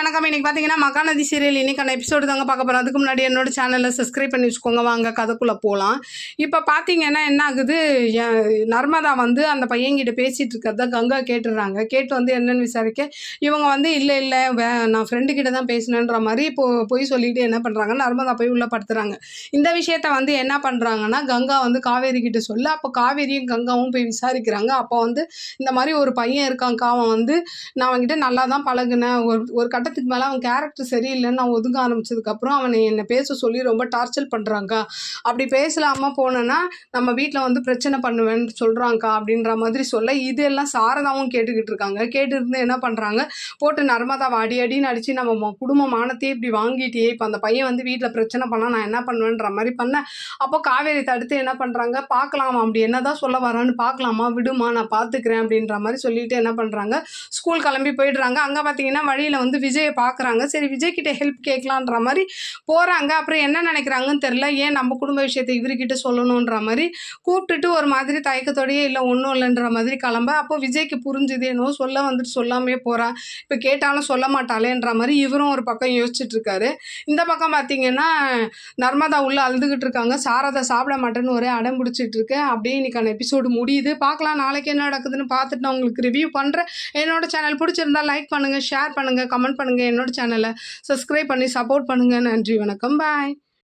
வணக்கம். இன்னைக்கு பார்த்தீங்கன்னா மகாநதி சீரியல் இன்னைக்கான எபிசோடு தாங்க பார்க்க போகிறோம். அதுக்கு முன்னாடி என்னோட சேனலில் சப்ஸ்கிரைப் பண்ணி வச்சுக்கோங்க. வாங்க கதைக்குள்ளே போகலாம். இப்போ பார்த்தீங்கன்னா என்ன ஆகுது, நர்மதா வந்து அந்த பையன்கிட்ட பேசிகிட்டு இருக்கிறத கங்கா கேட்டுடுறாங்க. கேட்டு வந்து என்னென்னு விசாரிக்க இவங்க வந்து இல்லை நான் ஃப்ரெண்டுக்கிட்ட தான் பேசினேன்ற மாதிரி போய் சொல்லிட்டு என்ன பண்ணுறாங்க, நர்மதா போய் உள்ளே படுத்துறாங்க. இந்த விஷயத்த வந்து என்ன பண்ணுறாங்கன்னா கங்கா வந்து காவேரி கிட்ட சொல்ல, அப்போ காவேரியும் கங்காவும் போய் விசாரிக்கிறாங்க. அப்போ வந்து இந்த மாதிரி ஒரு பையன் இருக்கான்க்கா, அவன் வந்து நான் அவன்கிட்ட நல்லா தான் பழகுனேன். ஒரு கட்டத்துக்கு மேலே அவன் கேரக்டர் சரியில்லைன்னு நான் ஒதுங்க ஆரம்பிச்சதுக்கப்புறம் அவனை என்னை பேச சொல்லி ரொம்ப டார்ச்சர் பண்ணுறாங்க்கா. அப்படி பேசலாமல் போனேன்னா நம்ம வீட்டில் வந்து பிரச்சனை பண்ணுவேன்னு சொல்கிறாங்க்கா அப்படின்ற மாதிரி சொல்ல, இதெல்லாம் சாரதாவும் கேட்டுக்கிட்டு இருக்காங்க. கேட்டுருந்து என்ன பண்ணுறாங்க, போட்டு நர்மதாவை அடின்னு அடித்து நம்ம குடும்ப மானத்தையே இப்படி வாங்கிட்டே, இப்போ அந்த பையன் வந்து வீட்டில் பிரச்சனை பண்ணால் நான் என்ன பண்ணுவேன்ற மாதிரி பண்ணேன். அப்போ காவேரி தடுத்து என்ன பண்ணுறாங்க, பார்க்கலாமா அப்படி என்னதான் சொல்ல வரான்னு பார்க்கலாமா, விடுமா நான் பார்த்துக்கிறேன் அப்படின்ற மாதிரி சொல்லிட்டு என்ன பண்ணுறாங்க, ஸ்கூல் கிளம்பி போயிடுறாங்க. அங்கே பார்த்தீங்கன்னா வழியில் வந்து விஜயை பார்க்குறாங்க. சரி விஜய்கிட்ட ஹெல்ப் கேட்கலான்ற மாதிரி போகிறாங்க. அப்புறம் என்ன நினைக்கிறாங்கன்னு தெரில, ஏன் நம்ம குடும்ப விஷயத்தை இவர்கிட்ட சொல்லணுன்ற மாதிரி கூப்பிட்டுட்டு ஒரு மாதிரி தயக்கத்தோடையே இல்லை ஒன்றும் இல்லைன்ற மாதிரி கிளம்ப. அப்போ விஜய்க்கு புரிஞ்சுது, என்னவோ சொல்ல வந்துட்டு சொல்லாமே போகிறா, இப்போ கேட்டாலும் சொல்ல மாட்டாளேன்ற மாதிரி இவரும் ஒரு பக்கம் யோசிச்சுட்டு இருக்காரு. இந்த பக்கம் பார்த்தீங்கன்னா நர்மதா உள்ள அழுதுகிட்டு இருக்காங்க. சாரதா சாப்பிட மாட்டேன்னு ஒரே அடம் பிடிச்சிட்டு இருக்கு. அப்படியே இன்னைக்கான எபிசோடு முடியுது. பார்க்கலாம் நாளைக்கு என்ன நடக்குதுன்னு பார்த்துட்டு நான் உங்களுக்கு ரிவ்யூ பண்ணுறேன். என்னோட சேனல் பிடிச்சிருந்தா லைக் பண்ணுங்கள், ஷேர் பண்ணுங்கள், கமெண்ட் பண்ணுங்கள். என்னோட சேனலை சப்ஸ்கிரைப் பண்ணி சப்போர்ட் பண்ணுங்கள். நன்றி, வணக்கம், பாய்.